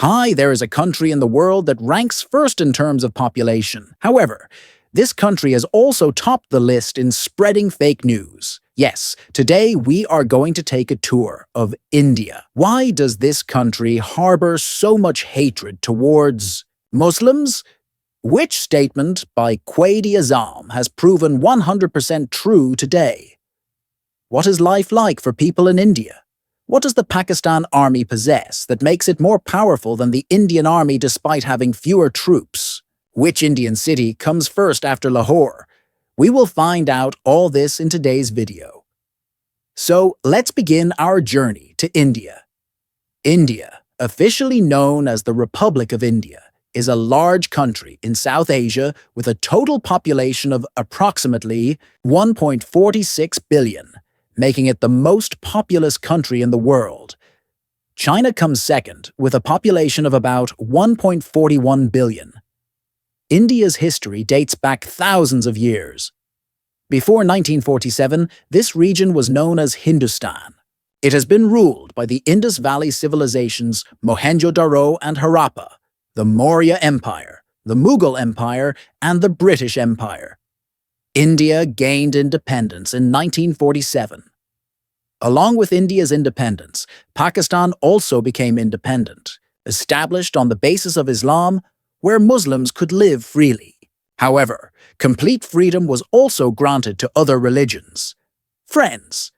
Hi, there is a country in the world that ranks first in terms of population. However, this country has also topped the list in spreading fake news. Yes, today we are going to take a tour of India. Why does this country harbor so much hatred towards Muslims? Which statement by Quaid-e-Azam has proven 100% true today? What is life like for people in India? What does the Pakistan army possess that makes it more powerful than the Indian army despite having fewer troops? Which Indian city comes first after Lahore? We will find out all this in today's video. So let's begin our journey to India. India, officially known as the Republic of India, is a large country in South Asia with a total population of approximately 1.46 billion, making it the most populous country in the world. China comes second, with a population of about 1.41 billion. India's history dates back thousands of years. Before 1947, this region was known as Hindustan. It has been ruled by the Indus Valley civilizations Mohenjo-daro and Harappa, the Maurya Empire, the Mughal Empire, and the British Empire. India gained independence in 1947. Along with India's independence, Pakistan also became independent, established on the basis of Islam, where Muslims could live freely. However, complete freedom was also granted to other religions. Friends,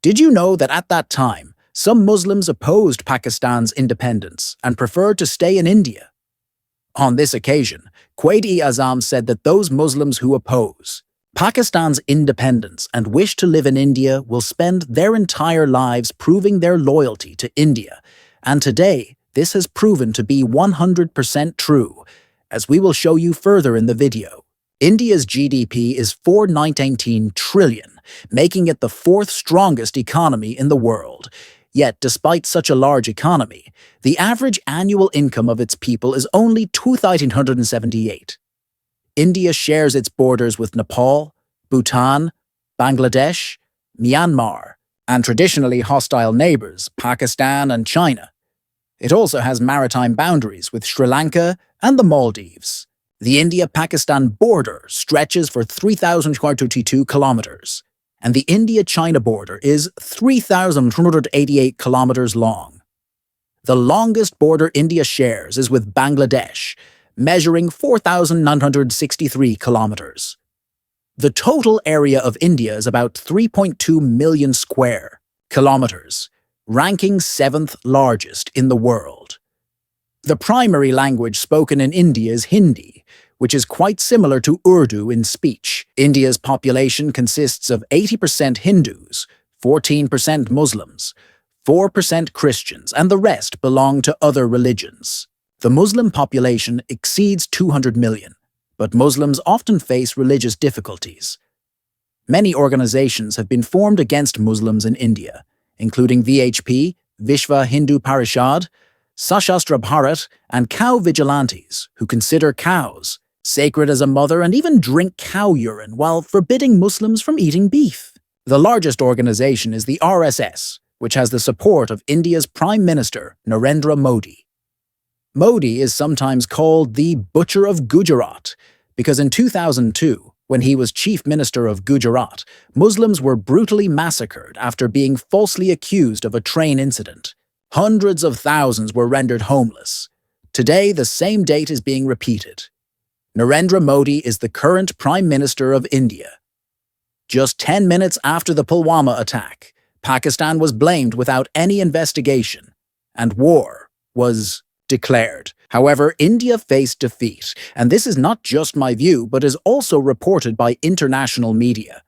did you know that at that time, some Muslims opposed Pakistan's independence and preferred to stay in India? On this occasion, Quaid-e-Azam said that those Muslims who oppose Pakistan's independence and wish to live in India will spend their entire lives proving their loyalty to India, and today this has proven to be 100% true, as we will show you further in the video. India's GDP is 419 trillion, making it the fourth strongest economy in the world. Yet, despite such a large economy, the average annual income of its people is only 2,878. India shares its borders with Nepal, Bhutan, Bangladesh, Myanmar, and traditionally hostile neighbors, Pakistan and China. It also has maritime boundaries with Sri Lanka and the Maldives. The India-Pakistan border stretches for 3,222 kilometers, and the India-China border is 3,288 kilometers long. The longest border India shares is with Bangladesh, measuring 4,963 kilometers. The total area of India is about 3.2 million square kilometers, ranking 7th largest in the world. The primary language spoken in India is Hindi, which is quite similar to Urdu in speech. India's population consists of 80% Hindus, 14% Muslims, 4% Christians, and the rest belong to other religions. The Muslim population exceeds 200 million, but Muslims often face religious difficulties. Many organizations have been formed against Muslims in India, including VHP, Vishva Hindu Parishad, Sashastra Bharat, and cow vigilantes, who consider cows sacred as a mother and even drink cow urine while forbidding Muslims from eating beef. The largest organization is the RSS, which has the support of India's Prime Minister, Narendra Modi. Modi is sometimes called the Butcher of Gujarat because in 2002, when he was Chief Minister of Gujarat, Muslims were brutally massacred after being falsely accused of a train incident. Hundreds of thousands were rendered homeless. Today, the same date is being repeated. Narendra Modi is the current Prime Minister of India. Just 10 minutes after the Pulwama attack, Pakistan was blamed without any investigation, and war was declared. However, India faced defeat, and this is not just my view, but is also reported by international media.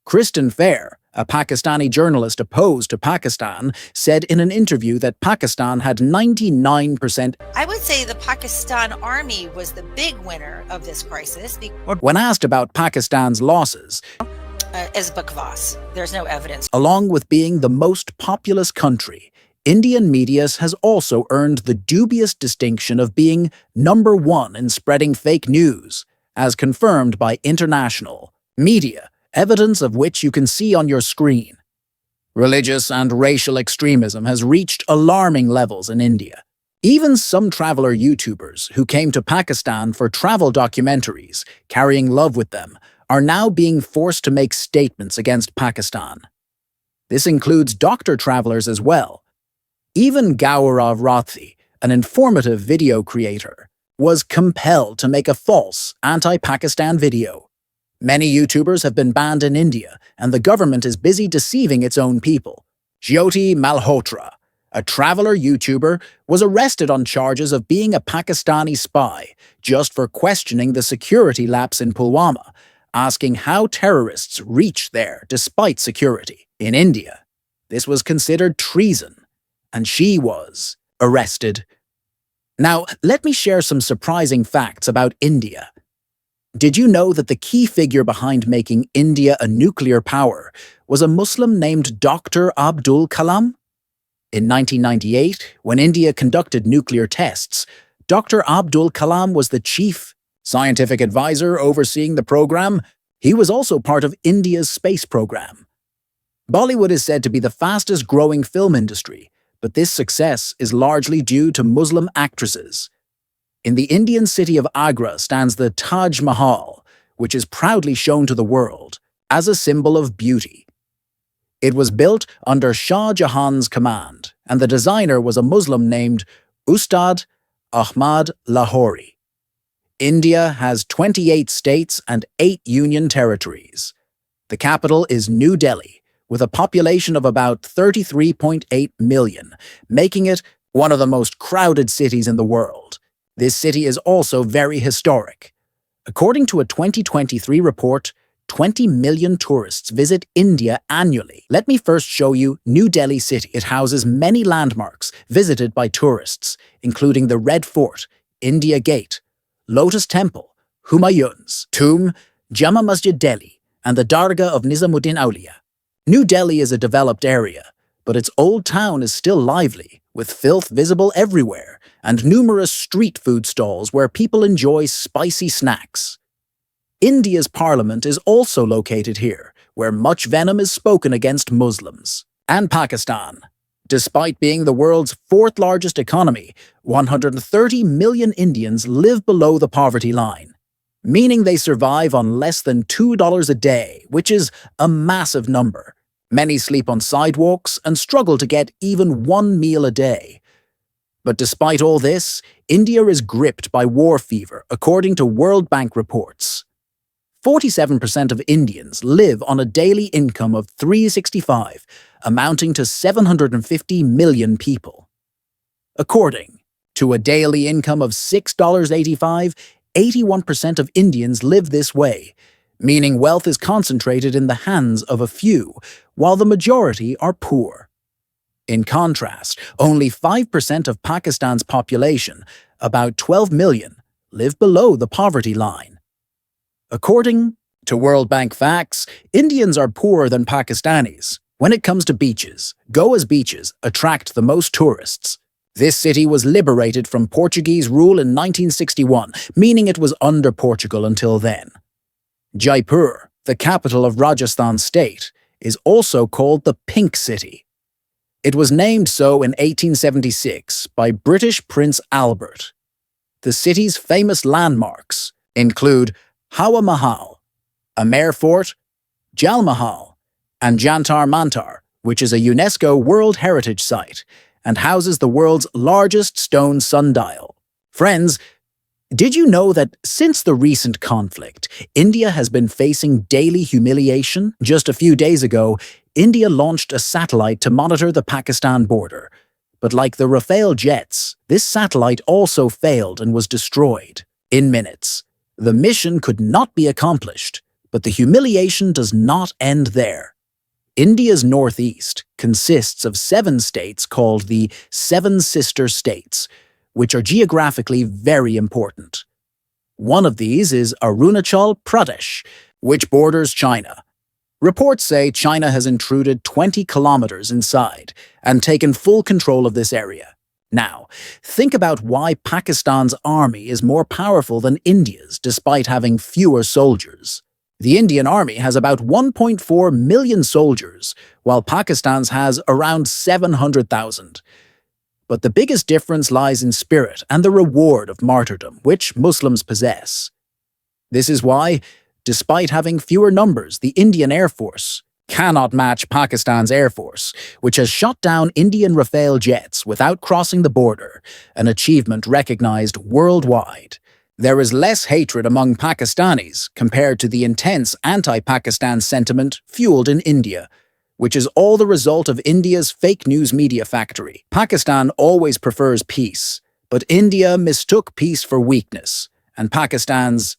Kristen Fair, a Pakistani journalist opposed to Pakistan, said in an interview that Pakistan had 99%. I would say the Pakistan army was the big winner of this crisis. When asked about Pakistan's losses, As bakwas, there's no evidence. Along with being the most populous country, Indian media has also earned the dubious distinction of being number one in spreading fake news, as confirmed by international media, evidence of which you can see on your screen. Religious and racial extremism has reached alarming levels in India. Even some traveler YouTubers who came to Pakistan for travel documentaries, carrying love with them, are now being forced to make statements against Pakistan. This includes doctor travelers as well. Even Gaurav Rathi, an informative video creator, was compelled to make a false anti-Pakistan video. Many YouTubers have been banned in India, and the government is busy deceiving its own people. Jyoti Malhotra, a traveler YouTuber, was arrested on charges of being a Pakistani spy just for questioning the security lapse in Pulwama, asking how terrorists reached there despite security. In India, this was considered treason, and she was arrested. Now, let me share some surprising facts about India. Did you know that the key figure behind making India a nuclear power was a Muslim named Dr. Abdul Kalam? In 1998, when India conducted nuclear tests, Dr. Abdul Kalam was the chief scientific advisor overseeing the program. He was also part of India's space program. Bollywood is said to be the fastest-growing film industry, but this success is largely due to Muslim actresses. In the Indian city of Agra stands the Taj Mahal, which is proudly shown to the world as a symbol of beauty. It was built under Shah Jahan's command, and the designer was a Muslim named Ustad Ahmad Lahori. India has 28 states and 8 union territories. The capital is New Delhi, with a population of about 33.8 million, making it one of the most crowded cities in the world. This city is also very historic. According to a 2023 report, 20 million tourists visit India annually. Let me first show you New Delhi City. It houses many landmarks visited by tourists, including the Red Fort, India Gate, Lotus Temple, Humayun's Tomb, Jama Masjid Delhi, and the Dargah of Nizamuddin Auliya. New Delhi is a developed area, but its old town is still lively, with filth visible everywhere, and numerous street food stalls where people enjoy spicy snacks. India's parliament is also located here, where much venom is spoken against Muslims. And Pakistan. Despite being the world's 4th largest economy, 130 million Indians live below the poverty line, meaning they survive on less than $2 a day, which is a massive number. Many sleep on sidewalks and struggle to get even one meal a day. But despite all this, India is gripped by war fever, according to World Bank reports. 47% of Indians live on a daily income of $365, amounting to 750 million people. According to a daily income of $6.85, 81% of Indians live this way, meaning wealth is concentrated in the hands of a few, while the majority are poor. In contrast, only 5% of Pakistan's population, about 12 million, live below the poverty line. According to World Bank facts, Indians are poorer than Pakistanis. When it comes to beaches, Goa's beaches attract the most tourists. This city was liberated from Portuguese rule in 1961, meaning it was under Portugal until then. Jaipur, the capital of Rajasthan state, is also called the Pink City. It was named so in 1876 by British Prince Albert. The city's famous landmarks include Hawa Mahal, Amer Fort, Jal Mahal, and Jantar Mantar, which is a UNESCO World Heritage Site and houses the world's largest stone sundial. Friends, did you know that since the recent conflict, India has been facing daily humiliation? Just a few days ago, India launched a satellite to monitor the Pakistan border. But like the Rafale jets, this satellite also failed and was destroyed in minutes. The mission could not be accomplished, but the humiliation does not end there. India's northeast consists of 7 states called the Seven Sister States, which are geographically very important. One of these is Arunachal Pradesh, which borders China. Reports say China has intruded 20 kilometers inside and taken full control of this area. Now, think about why Pakistan's army is more powerful than India's despite having fewer soldiers. The Indian army has about 1.4 million soldiers, while Pakistan's has around 700,000. But the biggest difference lies in spirit and the reward of martyrdom, which Muslims possess. This is why, despite having fewer numbers, the Indian Air Force cannot match Pakistan's Air Force, which has shot down Indian Rafale jets without crossing the border, an achievement recognized worldwide. There is less hatred among Pakistanis compared to the intense anti-Pakistan sentiment fueled in India, which is all the result of India's fake news media factory. Pakistan always prefers peace, but India mistook peace for weakness, and Pakistan's